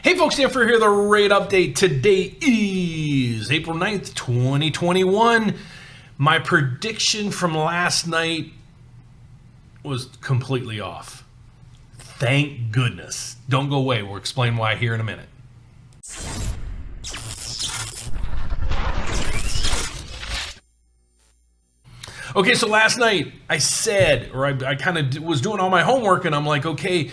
Hey folks, Dan Frio here, the rate update. Today is April 9th, 2021. My prediction from last night was completely off. Thank goodness. Don't go away. We'll explain why here in a minute. Okay, so last night I said, or I kind of was doing all my homework, and I'm like, okay,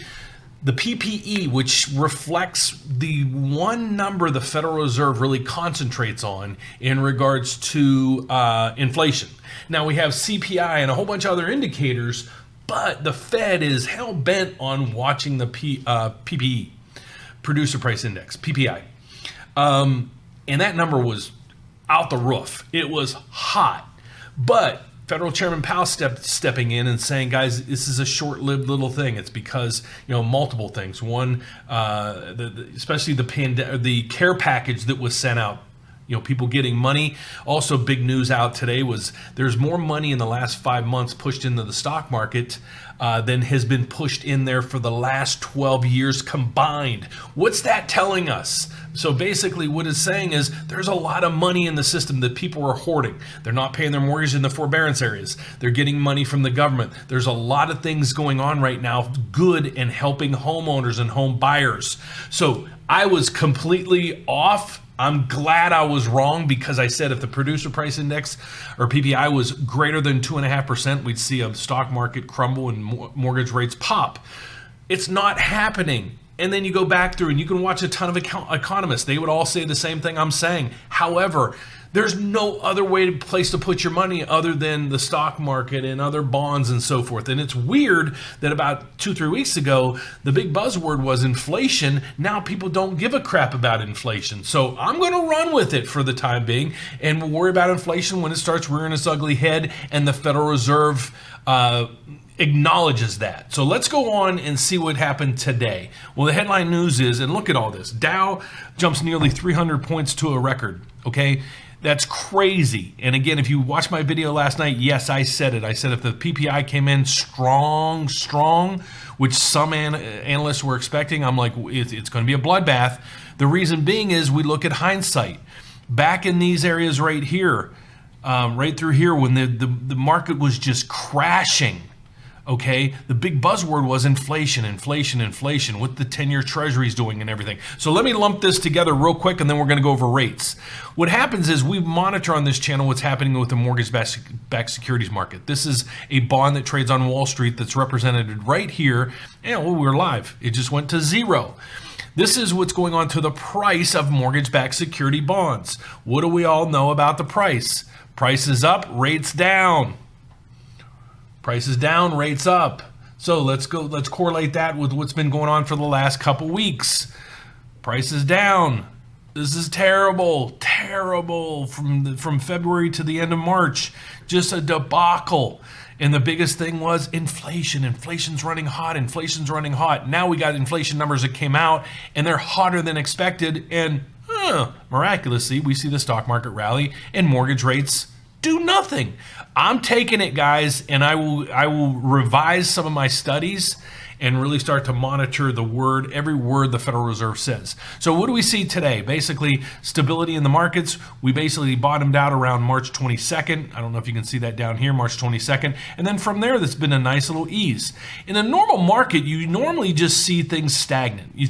the PPE, which reflects the one number the Federal Reserve really concentrates on in regards to inflation. Now we have CPI and a whole bunch of other indicators, but the Fed is hell-bent on watching the PPE, Producer Price Index, PPI. And that number was out the roof. It was hot, but Federal Chairman Powell stepping in and saying, guys, this is a short-lived little thing. It's because, multiple things. One, especially the care package that was sent out, people getting money. Also, big news out today was there's more money in the last 5 months pushed into the stock market than has been pushed in there for the last 12 years combined. What's that telling us? So basically what it's saying is there's a lot of money in the system that people are hoarding. They're not paying their mortgage in the forbearance areas. They're getting money from the government. There's a lot of things going on right now, good and helping homeowners and home buyers. So I was completely off. I'm glad I was wrong, because I said if the Producer Price Index or PPI was greater than 2.5%, we'd see a stock market crumble and mortgage rates pop. It's not happening. And then you go back through and you can watch a ton of economists. They would all say the same thing I'm saying. However, there's no other place to put your money other than the stock market and other bonds and so forth. And it's weird that about 2-3 weeks ago, the big buzzword was inflation. Now people don't give a crap about inflation. So I'm going to run with it for the time being, and we'll worry about inflation when it starts rearing its ugly head and the Federal Reserve acknowledges that. So let's go on and see what happened today. Well, the headline news is, and look at all this, Dow jumps nearly 300 points to a record, okay? That's crazy. And again, if you watched my video last night, yes, I said it. I said if the PPI came in strong, which some analysts were expecting, I'm like, it's going to be a bloodbath. The reason being is we look at hindsight. Back in these areas right here, right through here, when the market was just crashing, okay, the big buzzword was inflation, what the 10-year Treasury is doing and everything. So let me lump this together real quick, and then we're going to go over rates. What happens is we monitor on this channel what's happening with the mortgage-backed securities market. This is a bond that trades on Wall Street that's represented right here. And we're live. It just went to zero. This is what's going on to the price of mortgage-backed security bonds. What do we all know about the price? Price is up, rates down. Prices down, rates up. So let's correlate that with what's been going on for the last couple weeks. Prices down. This is terrible from February to the end of March. Just a debacle. And the biggest thing was inflation. Inflation's running hot. Now we got inflation numbers that came out, and they're hotter than expected. And miraculously, we see the stock market rally and mortgage rates do nothing. I'm taking it, guys, and I will revise some of my studies and really start to monitor every word the Federal Reserve says. So what do we see today? Basically, stability in the markets. We basically bottomed out around March 22nd. I don't know if you can see that down here, March 22nd. And then from there, there's been a nice little ease. In a normal market, you normally just see things stagnant. You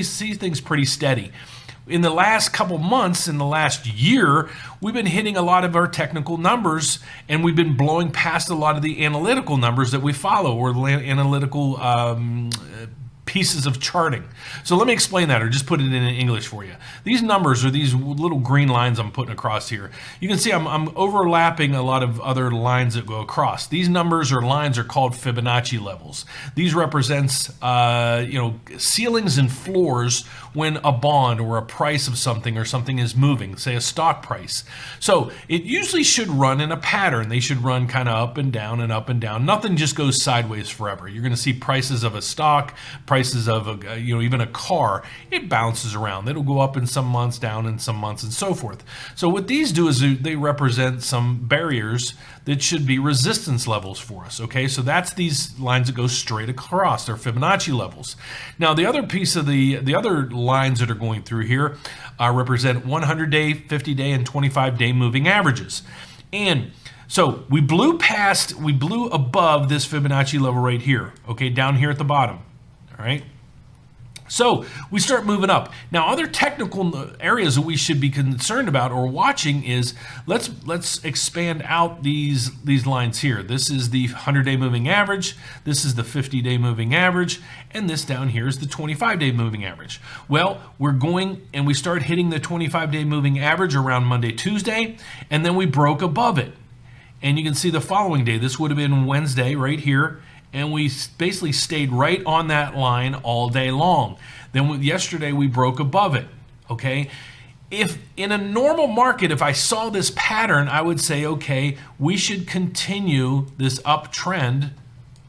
see things pretty steady. In the last couple months, in the last year, we've been hitting a lot of our technical numbers, and we've been blowing past a lot of the analytical numbers that we follow, or the analytical pieces of charting. So let me explain that, or just put it in English for you. These numbers are these little green lines I'm putting across here. You can see I'm overlapping a lot of other lines that go across. These numbers or lines are called Fibonacci levels. These represents ceilings and floors when a bond or a price of something or something is moving, say a stock price. So it usually should run in a pattern. They should run kind of up and down and up and down. Nothing just goes sideways forever. You're going to see prices of a stock, prices prices of even a car, it bounces around. It'll go up in some months, down in some months, and so forth. So what these do is they represent some barriers that should be resistance levels for us. Okay, so that's these lines that go straight across. They're Fibonacci levels. Now the other piece of the other lines that are going through here represent 100-day, 50-day, and 25-day moving averages. And so we blew above this Fibonacci level right here, okay, down here at the bottom, all right? So we start moving up. Now, other technical areas that we should be concerned about or watching is, let's expand out these lines here. This is the 100-day moving average, this is the 50-day moving average, and this down here is the 25-day moving average. Well, we're going and we start hitting the 25-day moving average around Monday, Tuesday, and then we broke above it. And you can see the following day, this would have been Wednesday right here, and we basically stayed right on that line all day long. Then yesterday we broke above it, okay? If in a normal market, if I saw this pattern, I would say, okay, we should continue this uptrend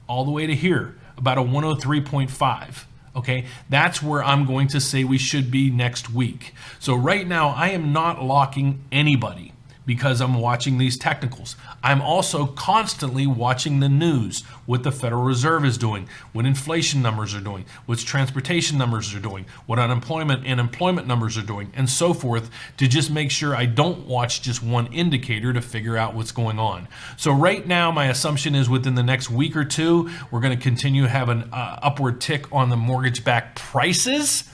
all the way to here, about a 103.5. Okay, that's where I'm going to say we should be next week. So right now, I am not locking anybody because I'm watching these technicals. I'm also constantly watching the news, what the Federal Reserve is doing, what inflation numbers are doing, what transportation numbers are doing, what unemployment and employment numbers are doing, and so forth, to just make sure I don't watch just one indicator to figure out what's going on. So right now, my assumption is within the next week or two, we're going to continue to have an upward tick on the mortgage-backed prices.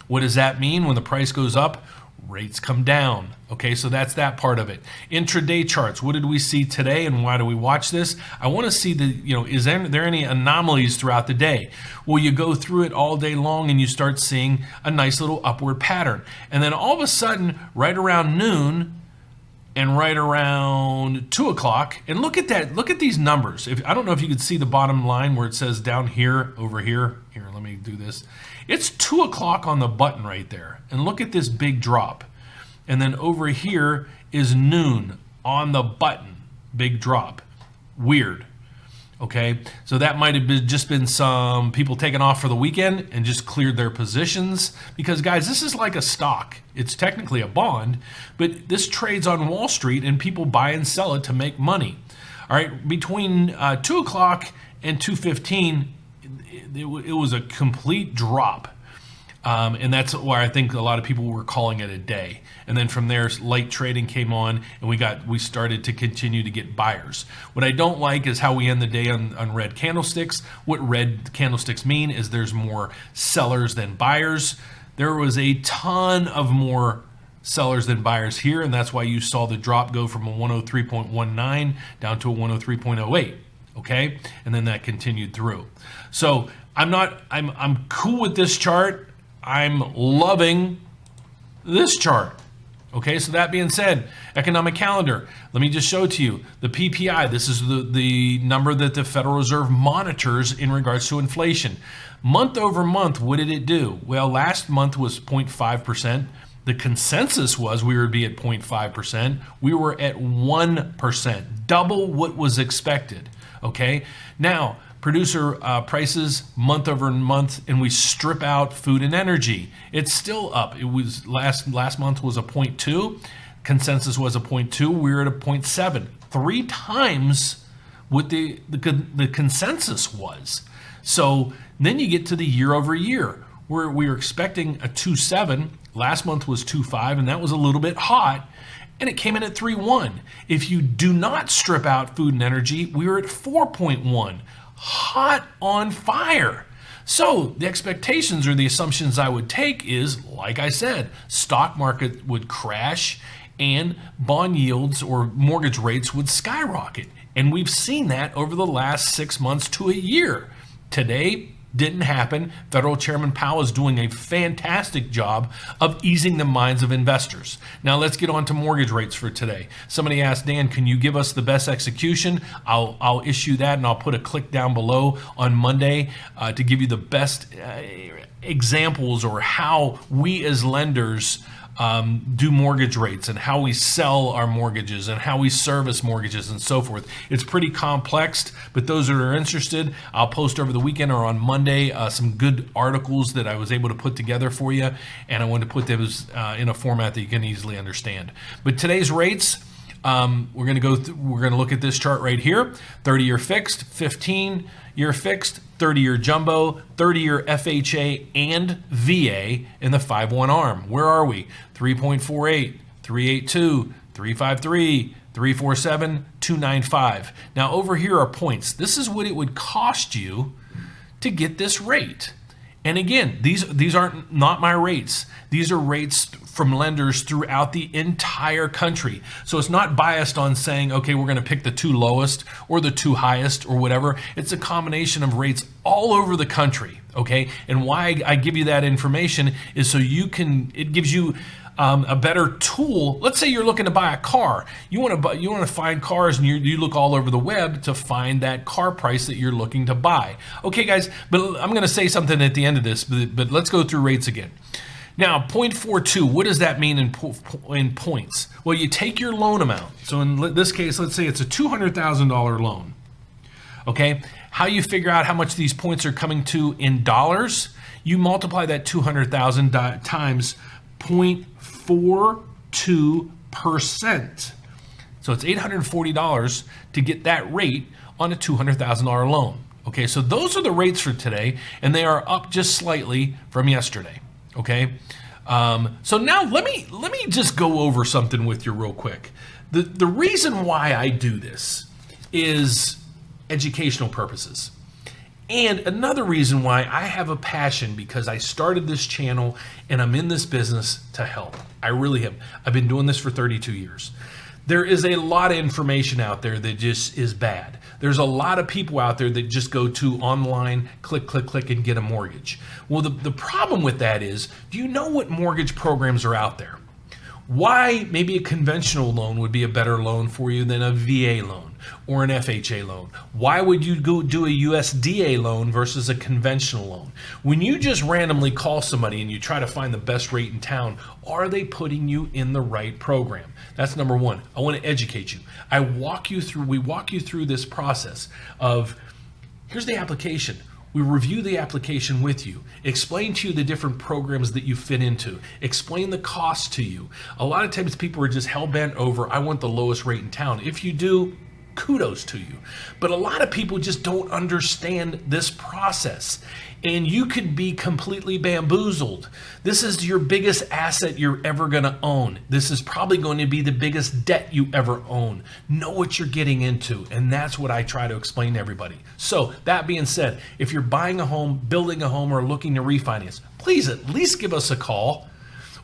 What does that mean? When the price goes up, rates come down. Okay, so that's that part of it. Intraday charts. What did we see today, and why do we watch this? I want to see is there any anomalies throughout the day? Well, you go through it all day long and you start seeing a nice little upward pattern. And then all of a sudden, right around noon and right around 2 o'clock, and look at that, look at these numbers. I don't know if you could see the bottom line where it says down here, over here. Here, let me do this. It's 2 o'clock on the button right there. And look at this big drop. And then over here is noon on the button, big drop. Weird. Okay, so that might have just been some people taking off for the weekend and just cleared their positions. Because guys, this is like a stock. It's technically a bond, but this trades on Wall Street and people buy and sell it to make money. All right, between 2 o'clock and 2:15, it was a complete drop. And that's why I think a lot of people were calling it a day. And then from there, light trading came on, and we started to continue to get buyers. What I don't like is how we end the day on red candlesticks. What red candlesticks mean is there's more sellers than buyers. There was a ton of more sellers than buyers here, and that's why you saw the drop go from a 103.19 down to a 103.08. Okay, and then that continued through. So I'm cool with this chart. I'm loving this chart. Okay, so that being said, economic calendar. Let me just show to you the PPI. This is the number that the Federal Reserve monitors in regards to inflation. Month over month, what did it do? Well, last month was 0.5%. The consensus was we would be at 0.5%. We were at 1%, double what was expected. Okay, now producer prices month over month, and we strip out food and energy. It's still up. It was last month was a 0.2. Consensus was a 0.2. We were at a 0.7. 3 times what the consensus was. So then you get to the year over year, where we were expecting a 2.7. Last month was 2.5, and that was a little bit hot. And it came in at 3.1. If you do not strip out food and energy, we were at 4.1. Hot on fire. So the expectations or the assumptions I would take is, like I said, stock market would crash and bond yields or mortgage rates would skyrocket. And we've seen that over the last 6 months to a year. Today, didn't happen. Federal Chairman Powell is doing a fantastic job of easing the minds of investors. Now let's get on to mortgage rates for today. Somebody asked, Dan, can you give us the best execution? I'll issue that, and I'll put a click down below on Monday to give you the best examples or how we as lenders do mortgage rates and how we sell our mortgages and how we service mortgages and so forth. It's pretty complex, but those that are interested, I'll post over the weekend or on Monday some good articles that I was able to put together for you, and I wanted to put those in a format that you can easily understand. But today's rates, we're going to look at this chart right here: 30-year fixed, 15-year fixed, 30-year jumbo, 30-year FHA and VA in the 5-1 arm. Where are we? 3.48, 382, 353, 347, 295. Now over here are points. This is what it would cost you to get this rate. And again, these aren't not my rates. These are rates from lenders throughout the entire country. So it's not biased on saying, okay, we're going to pick the 2 lowest or the 2 highest or whatever. It's a combination of rates all over the country, okay? And why I give you that information is so it gives you a better tool. Let's say you're looking to buy a car. You want to find cars, and you look all over the web to find that car price that you're looking to buy. Okay, guys, but I'm going to say something at the end of this, but let's go through rates again. Now, 0.42, what does that mean in points? Well, you take your loan amount. So in this case, let's say it's a $200,000 loan. Okay, how you figure out how much these points are coming to in dollars? You multiply that 200,000 times 0.42%. So it's $840 to get that rate on a $200,000 loan. Okay, so those are the rates for today, and they are up just slightly from yesterday. Okay, so now let me just go over something with you real quick. The reason why I do this is educational purposes. And another reason why I have a passion, because I started this channel and I'm in this business to help. I really have. I've been doing this for 32 years. There is a lot of information out there that just is bad. There's a lot of people out there that just go to online, click, click, click, and get a mortgage. Well, the problem with that is, do you know what mortgage programs are out there? Why maybe a conventional loan would be a better loan for you than a VA loan or an FHA loan? Why would you go do a USDA loan versus a conventional loan? When you just randomly call somebody and you try to find the best rate in town, are they putting you in the right program? That's number one. I want to educate you. We walk you through this process of, here's the application. We review the application with you, explain to you the different programs that you fit into, explain the cost to you. A lot of times people are just hell-bent over, I want the lowest rate in town. If you do, kudos to you. But a lot of people just don't understand this process, and you could be completely bamboozled. This is your biggest asset you're ever going to own. This is probably going to be the biggest debt you ever own. Know what you're getting into, and that's what I try to explain to everybody. So that being said, if you're buying a home, building a home, or looking to refinance, please at least give us a call,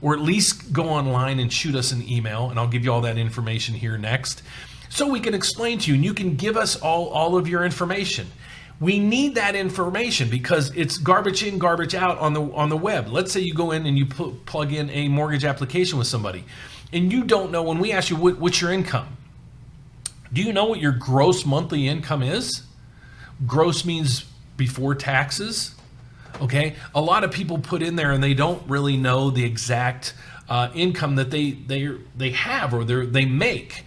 or at least go online and shoot us an email, and I'll give you all that information here next, so we can explain to you, and you can give us all of your information. We need that information because it's garbage in, garbage out on the web. Let's say you go in and you plug in a mortgage application with somebody, and you don't know, when we ask you what's your income, do you know what your gross monthly income is? Gross means before taxes. Okay, a lot of people put in there and they don't really know the exact income that they have or they make,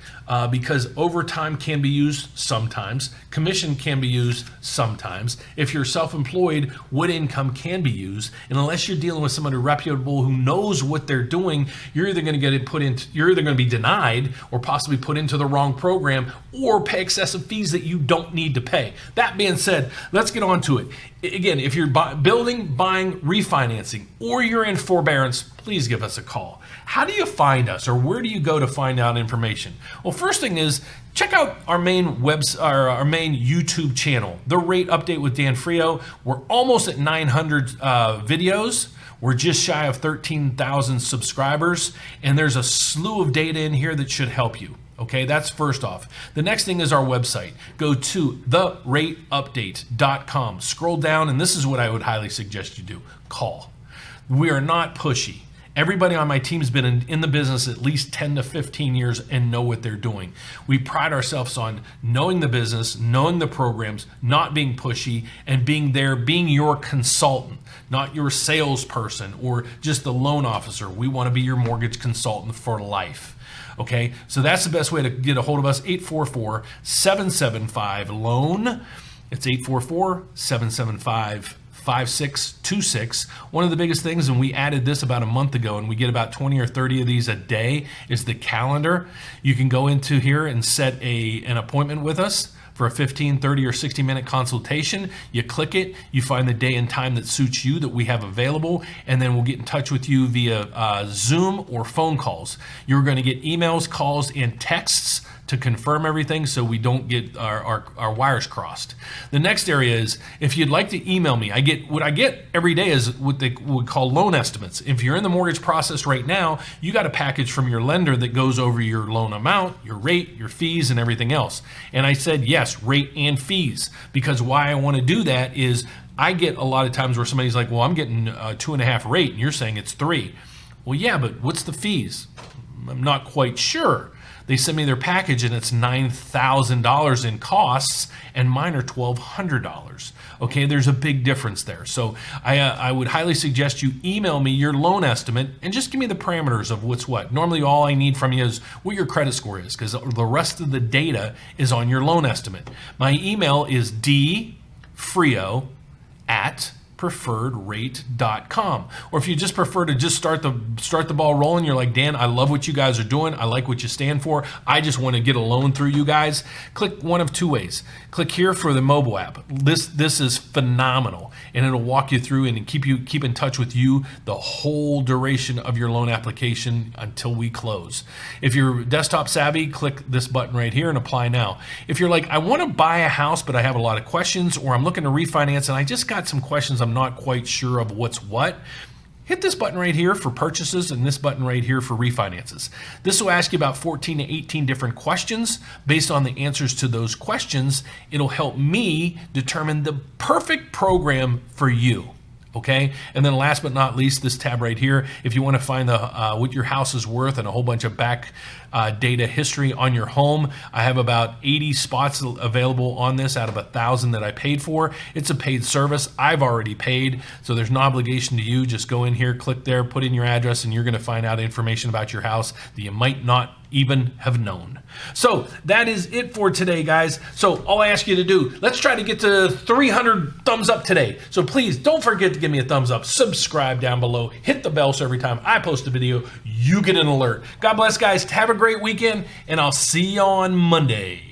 because overtime can be used sometimes, commission can be used sometimes. If you're self-employed, what income can be used? And unless you're dealing with somebody reputable who knows what they're doing, you're either going to be denied or possibly put into the wrong program or pay excessive fees that you don't need to pay. That being said, let's get on to it. Again, if you're building, buying, refinancing, or you're in forbearance, please give us a call. How do you find us, or where do you go to find out information? Well, first thing is, check out our main YouTube channel, The Rate Update with Dan Frio. We're almost at 900 videos. We're just shy of 13,000 subscribers, and there's a slew of data in here that should help you. Okay, that's first off. The next thing is our website. Go to therateupdate.com. Scroll down, and this is what I would highly suggest you do. Call. We are not pushy. Everybody on my team has been in the business at least 10 to 15 years and know what they're doing. We pride ourselves on knowing the business, knowing the programs, not being pushy, and being there, being your consultant, not your salesperson or just the loan officer. We want to be your mortgage consultant for life. Okay, so that's the best way to get a hold of us, 844-775-LOAN. It's 844-775-5626. One of the biggest things, and we added this about a month ago, and we get about 20 or 30 of these a day, is the calendar. You can go into here and set an appointment with us for a 15, 30, or 60-minute consultation. You click it, you find the day and time that suits you that we have available, and then we'll get in touch with you via Zoom or phone calls. You're going to get emails, calls, and texts to confirm everything so we don't get our wires crossed. The next area is, if you'd like to email me, what I get every day is what they would call loan estimates. If you're in the mortgage process right now, you got a package from your lender that goes over your loan amount, your rate, your fees, and everything else. And I said, yes, rate and fees, because why I want to do that is I get a lot of times where somebody's like, well, I'm getting a 2.5 rate, and you're saying it's 3. Well, yeah, but what's the fees? I'm not quite sure. They send me their package and it's $9,000 in costs, and mine are $1,200. Okay, there's a big difference there. So I would highly suggest you email me your loan estimate and just give me the parameters of what's what. Normally all I need from you is what your credit score is, because the rest of the data is on your loan estimate. My email is dfrio@preferredrate.com. Or if you just prefer to just start the ball rolling, you're like, Dan, I love what you guys are doing. I like what you stand for. I just want to get a loan through you guys. Click one of two ways. Click here for the mobile app. This is phenomenal, and it'll walk you through and keep in touch with you the whole duration of your loan application until we close. If you're desktop savvy, click this button right here and apply now. If you're like, I want to buy a house, but I have a lot of questions, or I'm looking to refinance and I just got some questions I'm not quite sure of what's what, hit this button right here for purchases and this button right here for refinances. This will ask you about 14 to 18 different questions. Based on the answers to those questions, it'll help me determine the perfect program for you. Okay, and then last but not least, this tab right here, if you want to find what your house is worth and a whole bunch of back data history on your home, I have about 80 spots available on this out of 1,000 that I paid for. It's a paid service. I've already paid, so there's no obligation to you. Just go in here, click there, put in your address, and you're going to find out information about your house that you might not even have known. So that is it for today, guys. So all I ask you to do, let's try to get to 300 thumbs up today. So please don't forget to give me a thumbs up, subscribe down below, hit the bell so every time I post a video, you get an alert. God bless, guys. Have a great weekend, and I'll see you on Monday.